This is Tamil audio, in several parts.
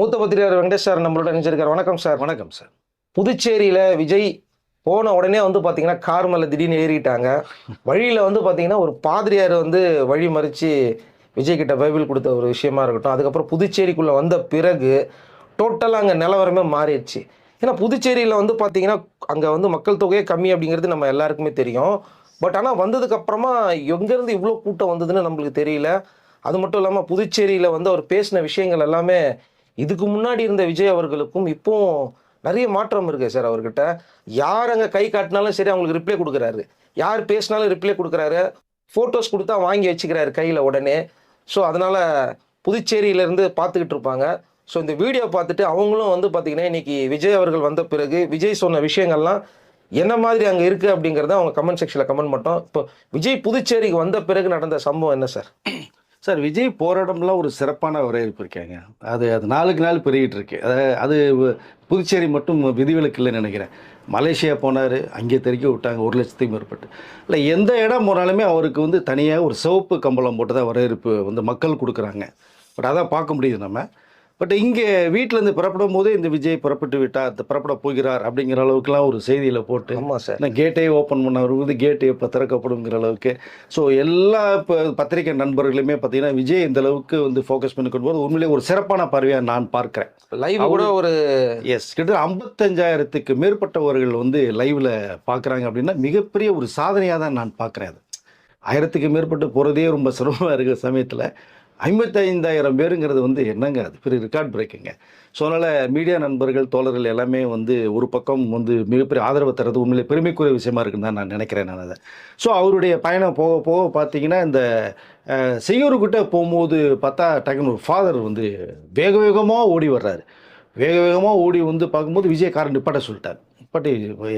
மூத்த பத்திரிகையாளர் வெங்கடேஷ் சார் நம்மளோட நினைச்சிருக்காரு. வணக்கம் சார். வணக்கம் சார். புதுச்சேரியில் விஜய் போன உடனே பார்த்தீங்கன்னா கார் மேலே திடீர்னு ஏறிட்டாங்க. வழியில் பார்த்தீங்கன்னா ஒரு பாதிரியார் வழி மறித்து விஜய் கிட்ட பைபிள் கொடுத்த ஒரு விஷயமா இருக்கட்டும். அதுக்கப்புறம் புதுச்சேரிக்குள்ளே வந்த பிறகு டோட்டலாக அங்கே நிலவரமே மாறிடுச்சு. ஏன்னா புதுச்சேரியில் பார்த்தீங்கன்னா அங்கே மக்கள் தொகையே கம்மி அப்படிங்கிறது நம்ம எல்லாருக்குமே தெரியும். பட் ஆனால் வந்ததுக்கப்புறமா எங்கேருந்து இவ்வளோ கூட்டம் வந்ததுன்னு நம்மளுக்கு தெரியல. அது மட்டும் இல்லாமல் புதுச்சேரியில் அவர் பேசின விஷயங்கள் எல்லாமே இதுக்கு முன்னாடி இருந்த விஜய் அவர்களுக்கும் இப்போ நிறைய மாற்றம் இருக்கு சார். அவர்கிட்ட யார் அங்கே கை காட்டினாலும் சரி அவங்களுக்கு ரிப்ளை கொடுக்குறாரு, யார் பேசினாலும் ரிப்ளை கொடுக்குறாரு, ஃபோட்டோஸ் கொடுத்தா வாங்கி வச்சுக்கிறாரு கையில் உடனே. ஸோ அதனால் புதுச்சேரியிலேருந்து பார்த்துக்கிட்டு இருப்பாங்க. ஸோ இந்த வீடியோ பார்த்துட்டு அவங்களும் பார்த்தீங்கன்னா இன்றைக்கி விஜய் அவர்கள் வந்த பிறகு விஜய் சொன்ன விஷயங்கள்லாம் என்ன மாதிரி அங்கே இருக்குது அப்படிங்கிறத அவங்க கமெண்ட் செக்ஷனில் கமெண்ட் மட்டும். இப்போ விஜய் புதுச்சேரிக்கு வந்த பிறகு நடந்த சம்பவம் என்ன சார்? சார், விஜய் போகிற இடம்லாம் ஒரு சிறப்பான வரவேற்பு இருக்காங்க. அது நாளுக்கு நாள் பெருகிட்டு இருக்கு. அது புதுச்சேரி மட்டும் விதிவிலக்கு இல்லைன்னு நினைக்கிறேன். மலேசியா போனார், அங்கே தெறிக்க விட்டாங்க 1,00,000க்கும் மேற்பட்டு. இல்லை, எந்த இடம் போனாலுமே அவருக்கு தனியாக ஒரு சிவப்பு கம்பளம் போட்டு தான் வரவேற்பு மக்கள் கொடுக்குறாங்க. பட் அதான் பார்க்க முடியுது நம்ம. பட் இங்கே வீட்டிலேருந்து புறப்படும் போதே இந்த விஜய் புறப்பட்டு விட்டார், புறப்பட போகிறார் அப்படிங்கிற அளவுக்குலாம் ஒரு செய்தியில் போட்டு, ஆமாம் சார், நான் கேட்டே ஓப்பன் பண்ண வருவது கேட்டு எப்போ திறக்கப்படுங்கிற அளவுக்கு. ஸோ எல்லா இப்போ பத்திரிகை நண்பர்களுமே பார்த்தீங்கன்னா விஜய் இந்த அளவுக்கு ஃபோக்கஸ் பண்ணி கொண்டு போது உண்மையிலேயே ஒரு சிறப்பான பார்வையாக நான் பார்க்குறேன். லைவ் கூட ஒரு கிட்டத்தட்ட 55,000க்கு மேற்பட்டவர்கள் லைவில் பார்க்குறாங்க அப்படின்னா மிகப்பெரிய ஒரு சாதனையாக தான் நான் பார்க்குறேன். அது 1000க்கு மேற்பட்டு போகிறதே ரொம்ப சிரமமாக இருக்கிற சமயத்தில் 55,000 பேருங்கிறது என்னங்க, அது பெரிய ரெக்கார்ட் பிரேக்குங்க. ஸோ அதனால் மீடியா நண்பர்கள் தோழர்கள் எல்லாமே ஒரு பக்கம் மிகப்பெரிய ஆதரவு தரது உண்மையிலே பெருமைக்குரிய விஷயமா இருக்குன்னு தான் நான் நினைக்கிறேன். நான் அதை ஸோ அவருடைய பயணம் போக போக பார்த்தீங்கன்னா இந்த செய்யூருக்கிட்ட போகும்போது பார்த்தா டக்குனு ஒரு ஃபாதர் வேக வேகமாக ஓடி வர்றாரு. வேக வேகமாக ஓடி பார்க்கும்போது விஜய் காரை நிப்பாட்ட சொல்லிட்டார். நிப்பாட்டி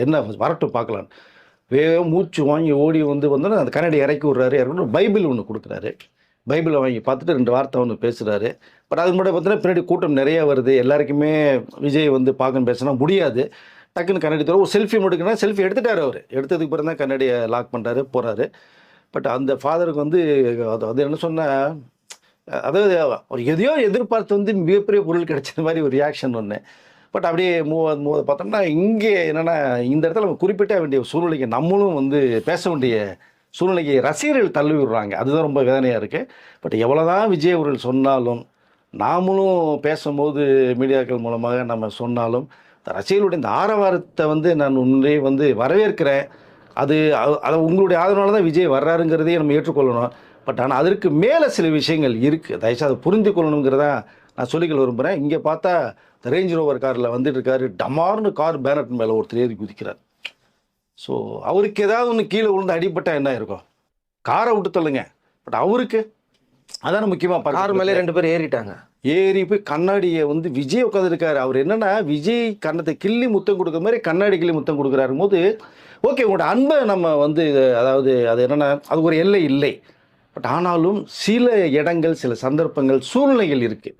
என்ன வரட்டும் பார்க்கலாம், வேகம் மூச்சு வாங்கி ஓடி வந்தோன்னா அந்த கண்ணாடி இறக்கி விட்றாரு. இறக்கி பைபிள் ஒன்று கொடுக்குறாரு. பைபிளை வாங்கி பார்த்துட்டு 2 வார்த்தை ஒன்று பேசுகிறாரு. பட் அதுக்கு முன்னாடி பார்த்தீங்கன்னா பின்னாடி கூட்டம் நிறைய வருது. எல்லாருக்குமே விஜய் பார்க்கணும் பேசினா முடியாது. டக்குன்னு கண்ணாடி தர ஒரு செல்ஃபி எடுக்கணும். செல்ஃபி எடுத்துட்டார். அவர் எடுத்ததுக்கு பிறகு தான் கண்ணாடியை லாக் பண்ணுறாரு, போகிறாரு. பட் அந்த ஃபாதருக்கு அது என்ன சொன்னால், அதாவது அவர் எதையோ எதிர்பார்த்து மிகப்பெரிய பொருள் கிடைச்சது மாதிரி ஒரு ரியாக்ஷன் ஒன்று. பட் அப்படியே மூவ் பார்த்தோம்னா இங்கே என்னென்னா இந்த இடத்துல நம்ம குறிப்பிட்ட வேண்டிய சூழ்நிலைக்கு நம்மளும் பேச வேண்டிய சூழ்நிலைக்கு ரசிகர்கள் தள்ளி விடுறாங்க. அதுதான் ரொம்ப வேதனையாக இருக்குது. பட் எவ்வளோ தான் விஜய் அவர்கள் சொன்னாலும், நாமளும் பேசும்போது மீடியாக்கள் மூலமாக நம்ம சொன்னாலும், ரசிகர்களுடைய இந்த ஆரவாரத்தை நான் உண்மையே வரவேற்கிறேன். அது உங்களுடைய ஆதரவால் தான் விஜய் வர்றாருங்கிறதையே நம்ம ஏற்றுக்கொள்ளணும். பட் ஆனால் அதற்கு மேலே சில விஷயங்கள் இருக்குது. தயவுசெய்து அதை புரிந்து கொள்ளணுங்கிறதா நான் சொல்லிக்கொள்ள விரும்புகிறேன். இங்கே பார்த்தா ரேஞ்ச் ரோவர் காரில் இருக்காரு. டமார்னு கார் பேனட் மேலே ஒருத்தர் ஏறி குதிக்கிறார். ஸோ அவருக்கு ஏதாவது ஒன்று கீழே விழுந்து அடிபட்டால் என்ன இருக்கும்? காரை விட்டு தள்ளுங்க. பட் அவருக்கு அதான முக்கியமாக கார் மேலே 2 பேர் ஏறிட்டாங்க. ஏறி போய் கண்ணாடியை விஜய் உட்காந்துருக்காரு. அவர் என்னென்னா விஜய் கண்ணத்தை கிள்ளி முத்தம் கொடுக்குற மாதிரி கண்ணாடி கிள்ளி முத்தம் கொடுக்குறாரு போது, ஓகே உங்களோட அன்பை நம்ம அதாவது அது என்னென்னா அது ஒரு எல்லை இல்லை. பட் ஆனாலும் சில இடங்கள், சில சந்தர்ப்பங்கள், சூழ்நிலைகள் இருக்குது.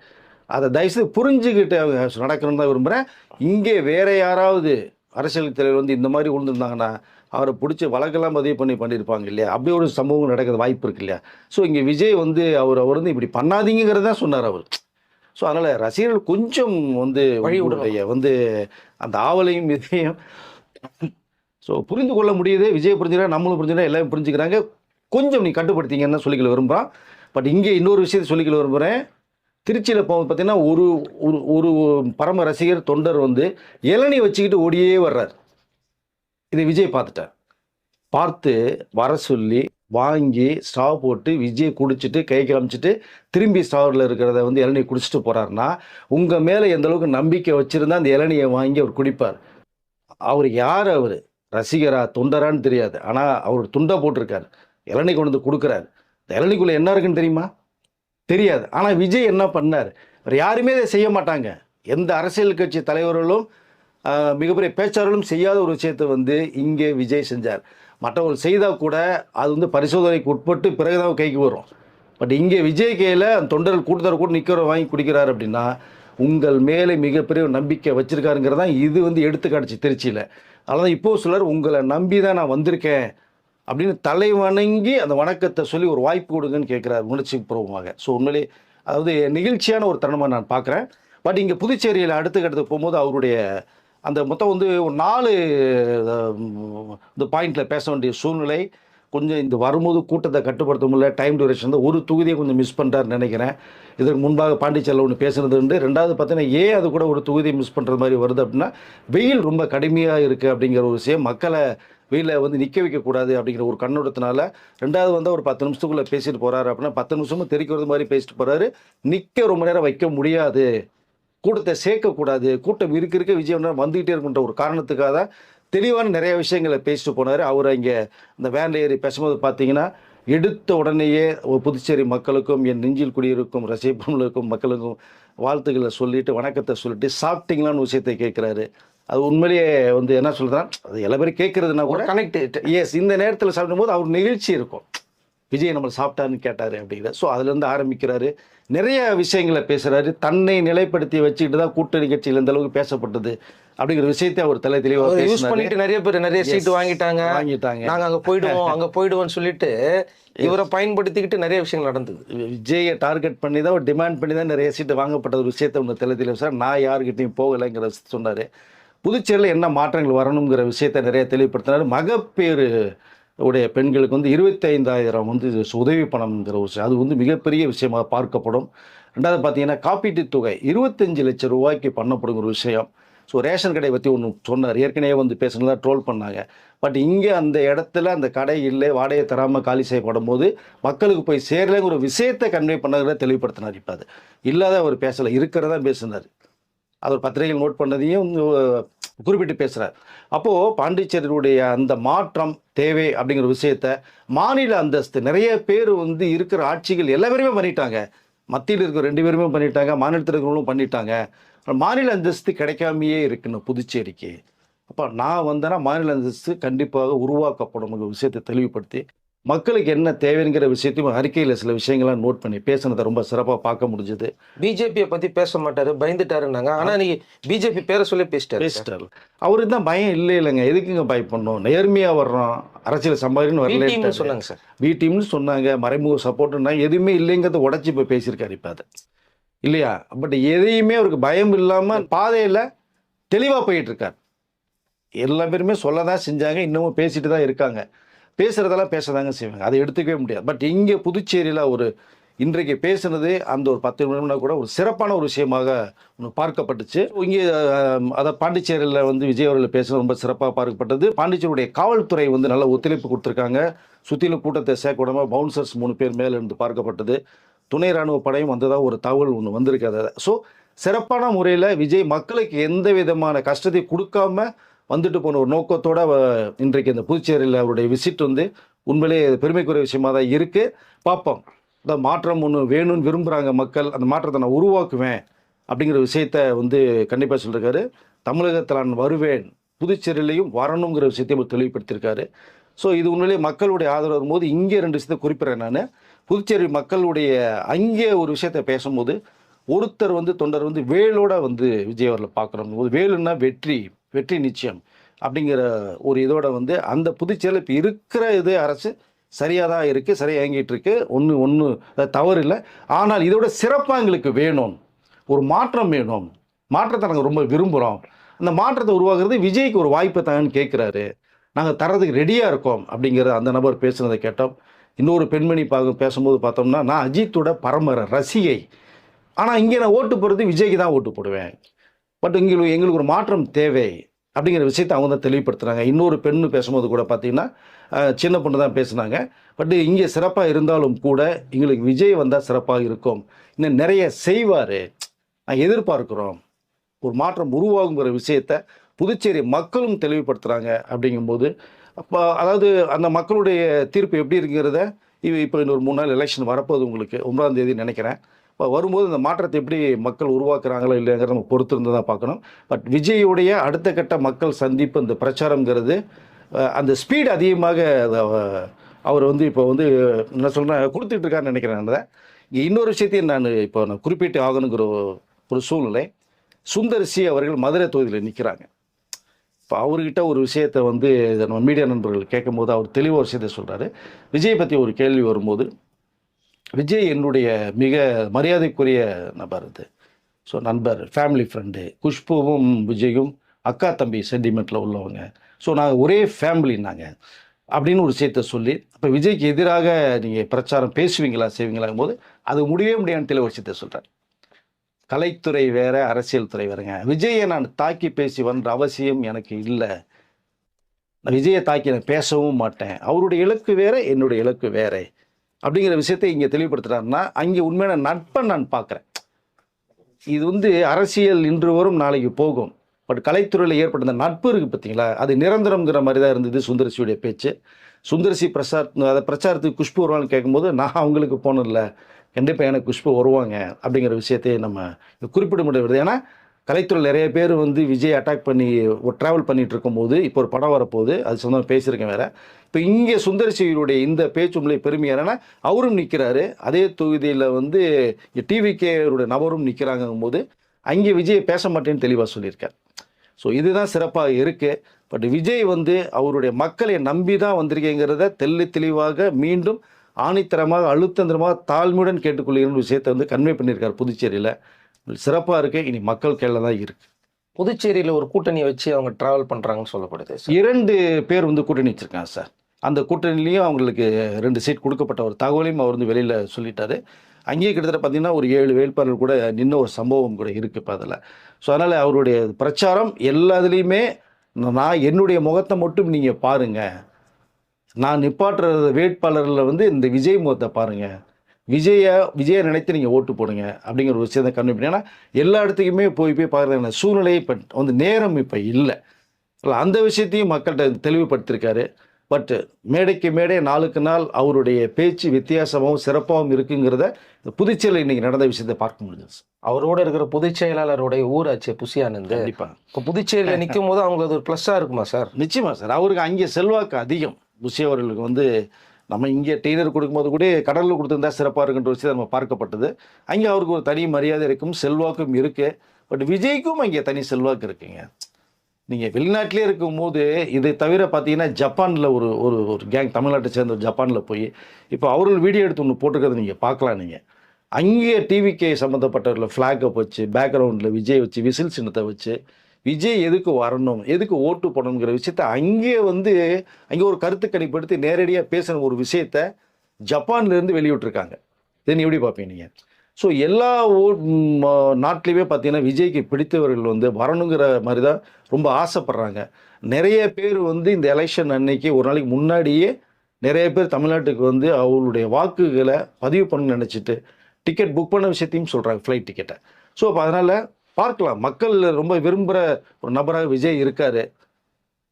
அதை தயவுசெய்து புரிஞ்சுக்கிட்டு நடக்கணும்னு தான் விரும்புகிறேன். இங்கே வேறு யாராவது அரசியல் தலைவர் இந்த மாதிரி விழுந்துருந்தாங்கன்னா அவரை பிடிச்சி வழக்கெல்லாம் பதிவு பண்ணியிருப்பாங்க இல்லையா? அப்படி ஒரு சம்பவம் நடக்கிற வாய்ப்பு இருக்கு இல்லையா? ஸோ இங்கே விஜய் அவர் இப்படி பண்ணாதீங்கிறது தான் சொன்னார் அவர். ஸோ அதனால் ரசிகர்கள் கொஞ்சம் வழிவுடைய அந்த ஆவலையும் இதையும் ஸோ புரிந்து கொள்ள முடியுது. விஜய் புரிஞ்சுக்கிறா, நம்மளும் புரிஞ்சுக்கிறா, எல்லாரும் புரிஞ்சுக்கிறாங்க. கொஞ்சம் நீ கட்டுப்படுத்திங்கன்னு சொல்லிக்கல விரும்புகிறான். பட் இங்கே இன்னொரு விஷயத்தை சொல்லிக்கல விரும்புகிறேன். திருச்சியில் போகும்போது பார்த்தீங்கன்னா ஒரு ஒரு பரம ரசிகர் தொண்டர் இளநீ வச்சுக்கிட்டு ஓடியே வர்றார். இதை விஜய் பார்த்துட்டார். பார்த்து வர சொல்லி வாங்கி ஸ்டாவ் போட்டு விஜய் குடிச்சிட்டு கை கிளம்பிச்சிட்டு திரும்பி ஸ்டாவில் இருக்கிறத இளநீ குடிச்சிட்டு போகிறாருன்னா உங்கள் மேலே எந்த அளவுக்கு நம்பிக்கை வச்சுருந்தா அந்த இளநியை வாங்கி அவர் குடிப்பார். அவர் யார்? அவர் ரசிகரா தொண்டரான்னு தெரியாது. ஆனால் அவர் துண்டை போட்டிருக்கார், இளநீ கொண்டு கொடுக்குறாரு. இந்த இளநிக்குள்ளே என்ன இருக்குன்னு தெரியுமா? தெரியாது. ஆனால் விஜய் என்ன பண்ணார்? அவர் யாருமே இதை செய்ய மாட்டாங்க. எந்த அரசியல் கட்சி தலைவர்களும் மிகப்பெரிய பேச்சாளர்களும் செய்யாத ஒரு விஷயத்தை இங்கே விஜய் செஞ்சார். மற்றவர்கள் செய்தால் கூட அது பரிசோதனைக்கு உட்பட்டு பிறகுதான் கைக்கு வரும். பட் இங்கே விஜய் கையில் அந்த தொண்டர்கள் கூட்டத்தர கூட நிற்கிற வாங்கி குடிக்கிறார் அப்படின்னா உங்கள் மேலே மிகப்பெரிய நம்பிக்கை வச்சுருக்காருங்கிறதான் இது எடுத்துக்காட்டுச்சு திருச்சியில். அதனால தான் இப்போது சிலர் உங்களை நம்பி தான் நான் வந்திருக்கேன் அப்படின்னு தலை வணங்கி அந்த வணக்கத்தை சொல்லி ஒரு வாய்ப்பு கொடுங்கன்னு கேட்குறாரு உணர்ச்சி பூர்வமாக. ஸோ உண்மையிலே அதாவது நெகிழ்ச்சியான ஒரு தருணமாக நான் பார்க்குறேன். பட் இங்கே புதுச்சேரியில் அடுத்த கட்டத்துக்கு போகும்போது அவருடைய அந்த மொத்தம் வந்து ஒரு 4 இந்த பாயிண்டில் பேச வேண்டிய சூழ்நிலை. கொஞ்சம் இந்த வரும்போது கூட்டத்தை கட்டுப்படுத்த முடியல, டைம் டியூரேஷன் தான் ஒரு தொகுதியை கொஞ்சம் மிஸ் பண்ணிட்டாருன்னு நினைக்கிறேன். இதற்கு முன்பாக பாண்டிச்சேரியில் ஒன்று பேசுனது உண்டு. ரெண்டாவது பார்த்தீங்கன்னா ஏன் அது கூட ஒரு தொகுதியை மிஸ் பண்ணுற மாதிரி வருது அப்படின்னா, வெயில் ரொம்ப கடுமையாக இருக்குது அப்படிங்கிற ஒரு விஷயம், மக்களை வெயிலில் வந்து நிற்க வைக்கக்கூடாது அப்படிங்கிற ஒரு கண்ணோட்டத்தினால. ரெண்டாவது வந்து ஒரு 10 நிமிஷத்துக்குள்ளே பேசிட்டு போகிறாரு அப்படின்னா 10 நிமிஷமும் தெரிக்கிறது மாதிரி பேசிட்டு போகிறாரு. நிற்க ரொம்ப நேரம் வைக்க முடியாது, கூட்டத்தை சேர்க்கக்கூடாது, கூட்டம் இருக்க விஜய் வந்துகிட்டே இருக்குன்ற ஒரு காரணத்துக்காக தான் தெளிவான நிறைய விஷயங்களை பேசிட்டு போனார். அவர் இங்கே இந்த வேனில் ஏறி பேசும்போது பார்த்தீங்கன்னா, எடுத்த உடனேயே புதுச்சேரி மக்களுக்கும் என் நெஞ்சில் குடியிருக்கும் ரசிகர்களுக்கும் மக்களுக்கும் வாழ்த்துக்களை சொல்லிட்டு வணக்கத்தை சொல்லிட்டு சாப்பிட்டீங்களான்னு விஷயத்தை கேட்குறாரு. அது உண்மையிலேயே வந்து என்ன சொல்கிறேன், அது எல்லா பேரும் கேட்குறதுனா கூட கனெக்ட். எஸ், இந்த நேரத்தில் சாப்பிடும்போது அவர் நிகழ்ச்சி இருக்கும். விஜய் நம்மளை சாப்பிட்டான்னு கேட்டார் அப்படிங்கிற. ஸோ அதுலேருந்து ஆரம்பிக்கிறாரு, நிறைய விஷயங்களை பேசுகிறாரு. தன்னை நிலைப்படுத்தி வச்சுக்கிட்டு தான் கூட்டணி கட்சியில் இந்த அளவுக்கு பேசப்பட்டது அப்படிங்கிற விஷயத்தை அவர் தலை தெளிவாக யூஸ் பண்ணிட்டு நிறைய பேர் நிறைய சீட்டு வாங்கிட்டாங்க. நாங்கள் அங்கே போயிடுவோம் அங்கே போயிடுவோம்னு சொல்லிட்டு இவரை பயன்படுத்திக்கிட்டு நிறைய விஷயங்கள் நடந்தது. விஜயை டார்கெட் பண்ணி தான், ஒரு டிமாண்ட் பண்ணி தான் நிறைய சீட்டு வாங்கப்பட்ட ஒரு விஷயத்தை ஒன்று தலை தெளிவாக சார், நான் யாருக்கிட்டையும் போகலைங்கிற சொன்னார். புதுச்சேரியில் என்ன மாற்றங்கள் வரணுங்கிற விஷயத்தை நிறைய தெளிவுபடுத்தினார். மகப்பேறு உடைய பெண்களுக்கு வந்து 25,000 வந்து உதவி பணம்ங்கிற ஒரு விஷயம், அது வந்து மிகப்பெரிய விஷயமாக பார்க்கப்படும். ரெண்டாவது பார்த்தீங்கன்னா காப்பீட்டு தொகை 25 லட்சம் ரூபாய்க்கு பண்ணப்படும் ஒரு விஷயம். ஸோ ரேஷன் கடை பற்றி ஒன்று சொன்னார், ஏற்கனவே வந்து பேசுனதா ட்ரோல் பண்ணாங்க. பட் இங்கே அந்த இடத்துல அந்த கடை இல்லை, வாடகை தராமல் காலி செய்யப்படும் போது மக்களுக்கு போய் சேரலைங்கிற ஒரு விஷயத்தை கன்வே பண்ணதை தெளிவுபடுத்தினார். இப்போ அது இல்லாத அவர் பேசலை, இருக்கிறதா பேசினார். அவர் பத்திரிகைகள் நோட் பண்ணதையும் குறிப்பிட்டு பேசுகிறார். அப்போது பாண்டிச்சேரியுடைய அந்த மாற்றம் தேவை அப்படிங்கிற விஷயத்த, மாநில அந்தஸ்து நிறைய பேர் வந்து இருக்கிற ஆட்சிகள் எல்லா பேருமே பண்ணிட்டாங்க. மத்தியில் இருக்கிற 2 பேருமே பண்ணிட்டாங்க, மாநிலத்தில் இருக்கிறவங்களும் பண்ணிட்டாங்க. மாநில அந்தஸ்து கிடைக்காமையே இருக்குன்னு புதுச்சேரிக்கு. அப்போ நான் வந்தேன்னா மாநில அந்தஸ்து கண்டிப்பாக உருவாக்கப்படும் விஷயத்தை தெளிவுபடுத்தி மக்களுக்கு என்ன தேவைங்கிற விஷயத்தையும் அறிக்கையில் சில விஷயங்கள்லாம் நோட் பண்ணி பேசுனதை ரொம்ப சிறப்பாக பார்க்க முடிஞ்சது. பிஜேபியை பற்றி பேச மாட்டாரு, பயந்துட்டாருன்னாங்க. ஆனால் நீ பிஜேபி பேரை சொல்லி பேசிட்டாரு. அவருக்கு தான் பயம் இல்லைங்க, எதுக்குங்க பயப்படணும், நேர்மையாக வர்றோம், அரசியல் சம்பாதின்னு வரல சொன்னாங்க சார். பி டீம்னு சொன்னாங்க, மறைமுக சப்போர்ட்டுன்னா எதுவுமே இல்லைங்கிறத உடச்சி இப்போ பேசியிருக்காரு. இப்போ அது இல்லையா, பட் எதையுமே அவருக்கு பயம் இல்லாமல் பாதையில் தெளிவாக போயிட்டுருக்கார். எல்லா பேருமே சொல்ல தான் செஞ்சாங்க, இன்னமும் பேசிட்டு தான் இருக்காங்க. பேசுகிறதெல்லாம் பேசதாங்க செய்வாங்க, அதை எடுத்துக்கவே முடியாது. பட் இங்கே புதுச்சேரியில் ஒரு இன்றைக்கு பேசுனது அந்த ஒரு 10 நிமிடம்னா கூட ஒரு சிறப்பான ஒரு விஷயமாக ஒன்று பார்க்கப்பட்டுச்சு. இங்கே அதை பாண்டிச்சேரியில் வந்து விஜய் அவர்கள் பேசுனது ரொம்ப சிறப்பாக பார்க்கப்பட்டது. பாண்டிச்சேரியுடைய காவல்துறை வந்து நல்ல ஒத்துழைப்பு கொடுத்துருக்காங்க. சுற்றிலும் கூட்டத்தை சேர்க்க விடாமல் பவுன்சர்ஸ் 3 பேர் மேலே இருந்து பார்க்கப்பட்டது. துணை ராணுவ படையும் வந்ததாக ஒரு தகவல் ஒன்று வந்திருக்காது. ஸோ சிறப்பான முறையில் விஜய் மக்களுக்கு எந்த விதமான கஷ்டத்தை கொடுக்காம வந்துட்டு போன ஒரு நோக்கத்தோட இன்றைக்கு இந்த புதுச்சேரியில் அவருடைய விசிட் வந்து உண்மையிலேயே பெருமைக்குரிய விஷயமாக தான் இருக்குது. பார்ப்போம், இந்த மாற்றம் ஒன்று வேணும்னு விரும்புகிறாங்க மக்கள், அந்த மாற்றத்தை நான் உருவாக்குவேன் அப்படிங்கிற விஷயத்த வந்து கண்டிப்பாக சொல்லியிருக்காரு. தமிழகத்தில் நான் வருவேன், புதுச்சேரியிலையும் வரணுங்கிற விஷயத்தையும் தெளிவுபடுத்தியிருக்காரு. ஸோ இது உண்மையிலேயே மக்களுடைய ஆதரவு வரும்போது இங்கே 2 விஷயத்தை குறிப்பிட்றேன் நான். புதுச்சேரி மக்களுடைய அங்கே ஒரு விஷயத்தை பேசும்போது ஒருத்தர் வந்து தொண்டர் வந்து வேலோட வந்து விஜய் அவர்களை பார்க்குறோம் போது, வேலுன்னா வெற்றி, வெற்றி நிச்சயம் அப்படிங்கிற ஒரு இதோட வந்து அந்த புதுச்சேரியில் இப்போ இருக்கிற இது அரசு சரியாக தான் இருக்குது, சரியாக இயங்கிட்டு இருக்கு, ஒன்று தவறு இல்லை. ஆனால் இதோட சிறப்பாக எங்களுக்கு வேணும், ஒரு மாற்றம் வேணும், மாற்றத்தை நாங்கள் ரொம்ப விரும்புகிறோம், அந்த மாற்றத்தை உருவாக்குறது விஜய்க்கு ஒரு வாய்ப்பை தாங்கன்னு கேட்குறாரு, நாங்கள் தரதுக்கு ரெடியாக இருக்கோம் அப்படிங்கிற அந்த நபர் பேசுனதை கேட்டோம். இன்னொரு பெண்மணி பேசும்போது பார்த்தோம்னா, நான் அஜித்தோட பரம்பர ரசிகை, ஆனால் இங்கே நான் ஓட்டு போடுறது விஜய்க்கு தான் ஓட்டு போடுவேன், பட் எங்களுக்கு ஒரு மாற்றம் தேவை அப்படிங்கிற விஷயத்தை அவங்க தான் தெளிவுபடுத்துகிறாங்க. இன்னொரு பெண்ணு பேசும்போது கூட பார்த்தீங்கன்னா, சின்ன பொண்ணு தான் பேசுனாங்க, பட் இங்கே சிறப்பாக இருந்தாலும் கூட எங்களுக்கு விஜய் வந்தால் சிறப்பாக இருக்கும், இன்னும் நிறைய செய்வார், நான் எதிர்பார்க்குறோம், ஒரு மாற்றம் உருவாகுங்கிற விஷயத்தை புதுச்சேரி மக்களும் தெளிவுபடுத்துகிறாங்க. அப்படிங்கும்போது அப்போ அதாவது அந்த மக்களுடைய தீர்ப்பு எப்படி இருக்கிறத இப்போ இன்னொரு 3 நாள் எலெக்ஷன் வரப்போகுது, உங்களுக்கு 9ஆம் தேதி நினைக்கிறேன். இப்போ வரும்போது இந்த மாற்றத்தை எப்படி மக்கள் உருவாக்குறாங்களோ இல்லைங்கிறத நம்ம பொறுத்திருந்து தான் பார்க்கணும். பட் விஜயுடைய அடுத்த கட்ட மக்கள் சந்திப்பு இந்த பிரச்சாரங்கிறது அந்த ஸ்பீடு அதிகமாக அவர் வந்து இப்போ வந்து என்ன சொல்கிறேன் கொடுத்துட்டு இருக்காருன்னு நினைக்கிறேன். இங்கே இன்னொரு விஷயத்தையும் நான் குறிப்பிட்டு ஆகணுங்கிற ஒரு சூழ்நிலை. சுந்தர்சி அவர்கள் மதுரை தொகுதியில் நிற்கிறாங்க. இப்போ அவர்கிட்ட ஒரு விஷயத்தை வந்து நம்ம மீடியா நண்பர்கள் கேட்கும்போது அவர் தெளிவாக ஒரு விஷயத்தை சொல்கிறாரு. விஜய் பற்றி ஒரு கேள்வி வரும்போது, விஜய் என்னுடைய மிக மரியாதைக்குரிய நபர், அது ஸோ நண்பர், ஃபேமிலி ஃப்ரெண்டு. குஷ்புவும் விஜயும் அக்கா தம்பி சென்டிமெண்ட்டில் உள்ளவங்க. ஸோ நாங்கள் ஒரே ஃபேமிலி நாங்கள் அப்படின்னு ஒரு விஷயத்த சொல்லி, இப்போ விஜய்க்கு எதிராக நீங்கள் பிரச்சாரம் பேசுவீங்களா செய்வீங்களாங்கும் போது அது முடியவே முடியாதுன்னு ஒரு விஷயத்த சொல்கிறார். கலைத்துறை வேற, அரசியல் துறை வேறங்க. விஜயை நான் தாக்கி பேசி வந்த அவசியம் எனக்கு இல்லை. நான் விஜயை தாக்கி நான் பேசவும் மாட்டேன். அவருடைய இலக்கு வேற, என்னுடைய இலக்கு வேற அப்படிங்கிற விஷயத்தை இங்கே தெளிவுபடுத்துறாருன்னா, அங்கே உண்மையான நட்பை நான் பார்க்குறேன். இது வந்து அரசியல் இன்று வரும் நாளைக்கு போகும். பட் கலைத்துறையில் ஏற்பட்ட அந்த நட்பு இருக்குது பார்த்தீங்களா, அது நிரந்தரம்ங்கிற மாதிரி தான் இருந்தது சுந்தரசியுடைய பேச்சு. சுந்தரசி அதை பிரச்சாரத்துக்கு குஷ்பு வருவான்னு கேட்கும்போது, நான் அவங்களுக்கு போனதில்ல, கண்டிப்பாக எனக்கு குஷ்பு வருவாங்க அப்படிங்கிற விஷயத்தை நம்ம குறிப்பிட முடியாது. ஏன்னா கலைத்துறையில் நிறைய பேர் வந்து விஜய் அட்டாக் பண்ணி ஒரு ட்ராவல் பண்ணிட்டு இருக்கும்போது, இப்போ ஒரு படம் வரப்போகுது, அது சொந்தமாக பேசியிருக்கேன் வேற. இப்போ இங்கே சுந்தரசியுடைய இந்த பேச்சுமுறை பெருமையானா அவரும் நிற்கிறாரு, அதே தொகுதியில் வந்து டிவிகேருடைய நபரும் நிற்கிறாங்கும் போது அங்கே விஜய் பேச மாட்டேன்னு தெளிவாக சொல்லியிருக்கார். ஸோ இதுதான் சிறப்பாக இருக்குது. பட் விஜய் வந்து அவருடைய மக்களை நம்பி தான் வந்திருக்கேங்கிறத தெளிவாக மீண்டும் ஆணித்தரமாக அழுத்தந்திரமாக தாழ்மையுடன் கேட்டுக்கொள்கிற விஷயத்தை வந்து கன்வே பண்ணியிருக்கார் புதுச்சேரியில். சிறப்பாக இருக்குது. இனி மக்கள் கையில் தான் இருக்குது. புதுச்சேரியில் ஒரு கூட்டணியை வச்சு அவங்க டிராவல் பண்ணுறாங்கன்னு சொல்லப்படுது. 2 பேர் வந்து கூட்டணி வச்சுருக்காங்க சார். அந்த கூட்டணிலையும் அவங்களுக்கு 2 சீட் கொடுக்கப்பட்ட ஒரு தகவலையும் அவர் வந்து வெளியில் சொல்லிட்டாரு. அங்கேயே கிட்டத்தட்ட பார்த்தீங்கன்னா ஒரு 7 வேட்பாளர் கூட நின்ன ஒரு சம்பவம் கூட இருக்குது இப்போ அதில். ஸோ அதனால் அவருடைய பிரச்சாரம் எல்லாத்துலேயுமே நான் என்னுடைய முகத்தை மட்டும் நீங்கள் பாருங்கள், நான் நிப்பாட்டுற வேட்பாளரில் வந்து இந்த விஜய் முகத்தை பாருங்கள், விஜயை நினைத்து நீங்கள் ஓட்டு போடுங்க அப்படிங்கிற ஒரு விஷயத்தை கன்வே பண்ணி. ஏன்னா எல்லா இடத்துக்குமே போய் பார்க்குறதுக்கான சூழ்நிலை இப்போ வந்து நேரம் இப்போ இல்லை. அந்த விஷயத்தையும் மக்கள்கிட்ட தெளிவுபடுத்தியிருக்காரு. பட் மேடைக்கு மேடை நாளுக்கு நாள் அவருடைய பேச்சு வித்தியாசமாகவும் சிறப்பாகவும் இருக்குங்கிறத புதுச்சேரியில் இன்னைக்கு நடந்த விஷயத்தை பார்க்க முடிஞ்சது. அவரோட இருக்கிற பொதுச் செயலாளருடைய ஊராச்சு புசியானந்து. கண்டிப்பாக இப்போ புதுச்சேரியில் நிற்கும் போது அவங்களுக்கு ஒரு ப்ளஸ்ஸாக இருக்குமா சார்? நிச்சயமாக சார். அவருக்கு அங்கே செல்வாக்கு அதிகம். புஷி அவர்களுக்கு வந்து நம்ம இங்கே டெய்லர் கொடுக்கும்போது கூட கடலில் கொடுத்துருந்தா சிறப்பாக இருக்குன்ற விஷயம் நம்ம பார்க்கப்பட்டது. அங்கே அவருக்கு ஒரு தனி மரியாதை இருக்கும், செல்வாக்கும் இருக்குது. பட் விஜய்க்கும் அங்கே தனி செல்வாக்கு இருக்குங்க. நீங்கள் வெளிநாட்டிலே இருக்கும்போது இதை தவிர பார்த்தீங்கன்னா ஜப்பானில் ஒரு ஒரு ஒரு கேங் தமிழ்நாட்டை சேர்ந்த ஒரு ஜப்பானில் போய் இப்போ அவர்கள் வீடியோ எடுத்து ஒன்று போட்டிருக்கிறத நீங்கள் பார்க்கலாம். நீங்கள் அங்கேயே டிவிகே சம்மந்தப்பட்டவர்களில் ஃப்ளாகை வச்சு பேக்ரவுண்டில் விஜய் வச்சு விசில் சின்னத்தை வச்சு விஜய் எதுக்கு வரணும், எதுக்கு ஓட்டு போடணுங்கிற விஷயத்த அங்கே வந்து அங்கே ஒரு கருத்து கணிப்படுத்தி நேரடியாக பேசின ஒரு விஷயத்த ஜப்பான்லேருந்து வெளியிட்டிருக்காங்க. இதை எப்படி பார்ப்பீங்க நீங்கள்? ஸோ எல்லா நாட்டிலையுமே பார்த்தீங்கன்னா விஜய்க்கு பிடித்தவர்கள் வந்து வரணுங்கிற மாதிரி தான் ரொம்ப ஆசைப்படுறாங்க. நிறைய பேர் வந்து இந்த எலெக்ஷன் அன்னைக்கு ஒரு நாளைக்கு முன்னாடியே நிறைய பேர் தமிழ்நாட்டுக்கு வந்து அவங்களுடைய வாக்குகளை பதிவு பண்ண நினச்சிட்டு டிக்கெட் புக் பண்ண விஷயத்தையும் சொல்கிறாங்க, ஃப்ளைட் டிக்கெட்டை. ஸோ அப்போ அதனால் பார்க்கலாம், மக்கள் ரொம்ப விரும்புகிற ஒரு நபராக விஜய் இருக்கார்.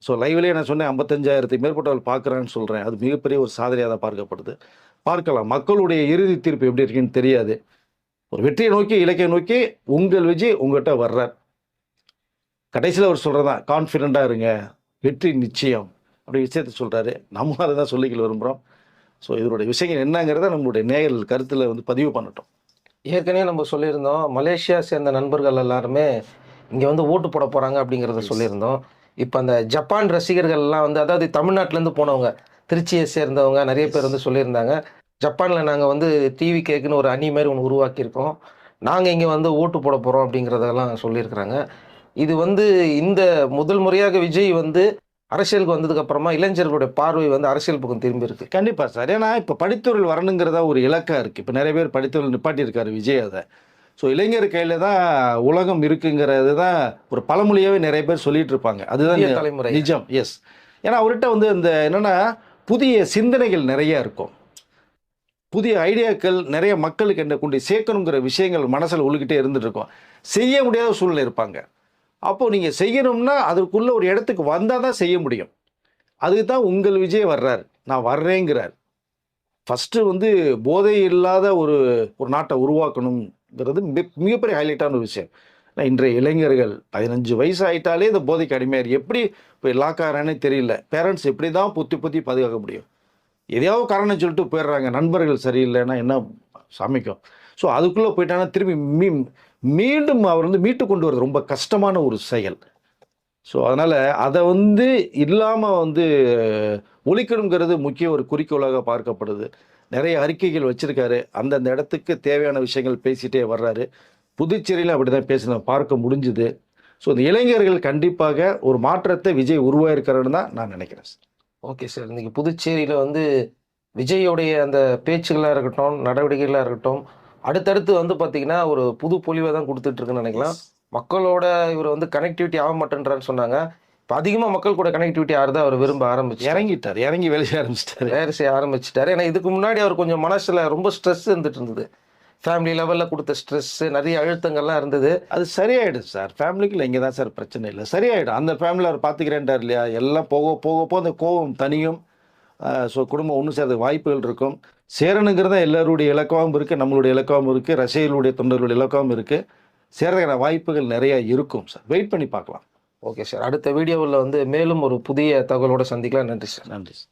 ஸோ லைவ்லேயே நான் சொன்னேன் 55,000 மேற்பட்டவர்கள் பார்க்குறான்னு சொல்கிறேன். அது மிகப்பெரிய ஒரு சாதனையாக தான் பார்க்கப்படுது. பார்க்கலாம், மக்களுடைய இறுதி தீர்ப்பு எப்படி இருக்குன்னு தெரியாது. ஒரு வெற்றியை நோக்கி இலக்கை நோக்கி உங்கள் விஜய் உங்கள்கிட்ட வர்றார். கடைசியில் அவர் சொல்கிறதான் கான்ஃபிடெண்ட்டாக இருங்க, வெற்றி நிச்சயம் அப்படி விஷயத்தை சொல்கிறாரு. நம்ம அதை தான் சொல்லிக்கல விரும்புகிறோம். ஸோ இதனுடைய விஷயங்கள் என்னங்கிறத நம்மளுடைய நேயர்கள் கருத்தில் வந்து பதிவு பண்ணட்டும். ஏற்கனவே நம்ம சொல்லியிருந்தோம், மலேசியா சேர்ந்த நண்பர்கள் எல்லாருமே இங்கே வந்து ஓட்டு போட போகிறாங்க அப்படிங்கிறத சொல்லியிருந்தோம். இப்போ அந்த ஜப்பான் ரசிகர்கள்லாம் வந்து, அதாவது தமிழ்நாட்டிலேருந்து போனவங்க, திருச்சியை சேர்ந்தவங்க நிறைய பேர் வந்து சொல்லியிருந்தாங்க, ஜப்பானில் நாங்கள் வந்து டிவி கேக்குன்னு ஒரு அணி மாதிரி ஒன்று உருவாக்கியிருக்கோம், நாங்கள் இங்கே வந்து ஓட்டு போட போகிறோம் அப்படிங்கிறதெல்லாம் சொல்லியிருக்கிறாங்க. இது வந்து இந்த முதல் முறையாக விஜய் வந்து அரசியலுக்கு வந்ததுக்கு அப்புறமா இளைஞர்களுடைய பார்வை வந்து அரசியல் பக்கம் திரும்பி இருக்கு. கண்டிப்பாக சார். ஏன்னா இப்போ படித்தவர்கள் வரணுங்கிறதா ஒரு இலக்காக இருக்குது. இப்போ நிறைய பேர் படித்தவர்கள் நிப்பாட்டியிருக்காரு விஜய் அதை. ஸோ இளைஞர் கையில் தான் உலகம் இருக்குங்கிறது தான் ஒரு பழமொழியாகவே நிறைய பேர் சொல்லிட்டு இருப்பாங்க. அதுதான் தலைமுறை நிஜம். எஸ். ஏன்னா அவர்கிட்ட வந்து இந்த என்னென்னா புதிய சிந்தனைகள் நிறையா இருக்கும், புதிய ஐடியாக்கள் நிறைய மக்களுக்கு என்ன கொண்டு சேர்க்கணுங்கிற விஷயங்கள் மனசில் உள்ளுக்கிட்டே இருந்துட்டு இருக்கும். செய்ய முடியாத சூழ்நிலை இருப்பாங்க. அப்போது நீங்கள் செய்யணும்னா அதற்குள்ளே ஒரு இடத்துக்கு வந்தால் தான் செய்ய முடியும். அதுக்கு தான் உங்கள் விஜய் வர்றார், நான் வர்றேங்கிறார். ஃபஸ்ட்டு வந்து போதை இல்லாத ஒரு நாட்டை உருவாக்கணுங்கிறது மிகப்பெரிய ஹைலைட்டான ஒரு விஷயம். இன்றைய இளைஞர்கள் 15 வயசு ஆகிட்டாலே இந்த போதைக்கு அடிமையார் எப்படி போய் லாக் ஆகிறானே தெரியல. பேரண்ட்ஸ் எப்படி தான் பொத்தி பாதுகாக்க முடியும்? எதையாவது காரணம் சொல்லிட்டு போயிடுறாங்க. நண்பர்கள் சரியில்லைன்னா என்ன சமைக்கும்? ஸோ அதுக்குள்ளே போயிட்டாங்கன்னா திரும்பி மீண்டும் அவர் வந்து மீட்டு கொண்டு வரது ரொம்ப கஷ்டமான ஒரு செயல். ஸோ அதனால் அதை வந்து இல்லாமல் வந்து ஒழிக்கணுங்கிறது முக்கிய ஒரு குறிக்கோளாக பார்க்கப்படுது. நிறைய அறிக்கைகள் வச்சுருக்காரு, அந்தந்த இடத்துக்கு தேவையான விஷயங்கள் பேசிகிட்டே வர்றாரு. புதுச்சேரியில் அப்படி தான் பேசின பார்க்க முடிஞ்சுது. ஸோ இந்த இளைஞர்கள் கண்டிப்பாக ஒரு மாற்றத்தை விஜய் உருவாயிருக்காருன்னு தான் நான் நினைக்கிறேன் சார். Okay sir. இன்னைக்கு புதுச்சேரியில் வந்து விஜயோடைய அந்த பேச்சுகளாக இருக்கட்டும், நடவடிக்கைகளாக இருக்கட்டும், அடுத்தடுத்து வந்து பார்த்தீங்கன்னா ஒரு புது பொலிவை தான் கொடுத்துட்டு இருக்குன்னு நினைக்கலாம். மக்களோட இவர் வந்து கனெக்டிவிட்டி ஆக மாட்டேன்றான்னு சொன்னாங்க. இப்போ அதிகமாக மக்கள் கூட கனெக்டிவிட்டி ஆகிறத அவர் விரும்ப ஆரம்பிச்சு இறங்கி வேலை செய்ய ஆரம்பிச்சிட்டாரு. வேலை செய்ய ஆரம்பிச்சிட்டாரு. ஏன்னா இதுக்கு முன்னாடி அவர் கொஞ்சம் மனசில் ரொம்ப ஸ்ட்ரெஸ் இருந்துட்டு இருந்தது. ஃபேமிலி லெவலில் கொடுத்த ஸ்ட்ரெஸ்ஸு, நிறைய அழுத்தங்கள்லாம் இருந்தது. அது சரியாயிடும் சார். ஃபேமிலிக்குள்ள இங்கே தான் சார் பிரச்சனை இல்லை, சரியாயிடும். அந்த ஃபேமிலியில் அவர் பார்த்துக்கிறேன்டார் இல்லையா, எல்லாம் போக போக போக அந்த கோபம் தனியும். ஸோ குடும்பம் ஒன்று சேர்ந்த வாய்ப்புகள் இருக்கும். சேரணுங்கிறத எல்லாருடைய இலக்காகவும் இருக்குது, நம்மளுடைய இலக்காகவும் இருக்குது, ரசிகர்களுடைய தொண்டர்களுடைய இலக்காகவும் இருக்குது. சேர்றதுக்கான வாய்ப்புகள் நிறையா இருக்கும் சார். வெயிட் பண்ணி பார்க்கலாம். Okay sir. அடுத்த வீடியோவில் வந்து மேலும் ஒரு புதிய தகவலோட சந்திக்கலாம். நன்றி சார். நன்றி சார்.